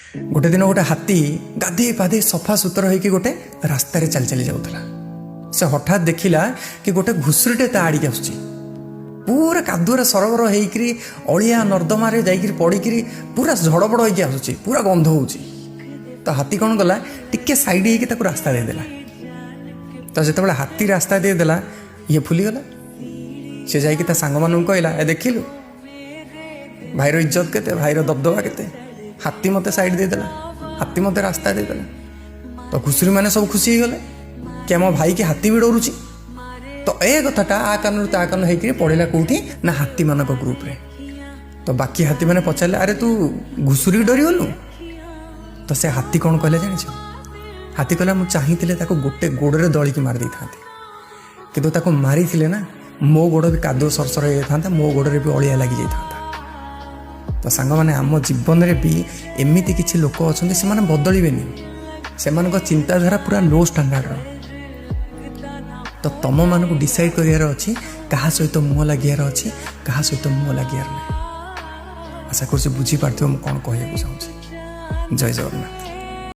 गोटे दिन गोटे हाथी गाधे पाधे सफा सुतर होइकी गोटे रास्तार चली चली जाऊला। से हठात देखिला कि गोटे घुसुरीटे ता आड़िक आसुची, पूरा कादुरे सरबर होइकरी अलिया नर्दमारे जाइकरी पड़िकी पूरा झड़बड़ होइकी आसुची, पूरा गंध होउची। तो हाथी कौन कला टिके साइड होइकी ताकू रास्ता देदेला। तो जितेबाला हाथी रास्ता देदेला ये फुलीगला। से जाइकी ता सांग मानू कहला, ए देखिलु भाईर इज्जत केते, भाईर दबदबा केते, हाथी मते साइड देदेला, हाथी मते रास्ता देदेला। तो घुसुरी मैंने सब खुशी गले कि आम भाई की हाथी भी डरुची। तो ए कथाटा आ कान ता कान होइकरी पड़िला कोठी ना हाथी मानक ग्रुप रे। तो बाकी हाथी मैंने पचारे, अरे तू घुसुरी डरीगलु? तो से हाथी कौन कहले जानिछ? हाथी कहला, मु चाहिथिले ताको गोटे गोड़े दलिकी मार देई थांते, किंतु ताको मारी थिले ना मो गोड़ भी कादो सरसर हो जाता, मो गोड़े भी अलिया लगी जाता। तो सांग माने आम जीवन में भी एमती किसी लोक अच्छा से बदलबेनि, से चिंताधारा पूरा लो स्टैंडर्ड। तो तुम मानक डिसाइड करार अच्छी क्या सहित मुह लगियार अच्छी, क्या सहित मुह लगियार नहीं। आशा कर बुझीपार मुझे कौन कहूँ चाहूँगी। जय जगन्नाथ।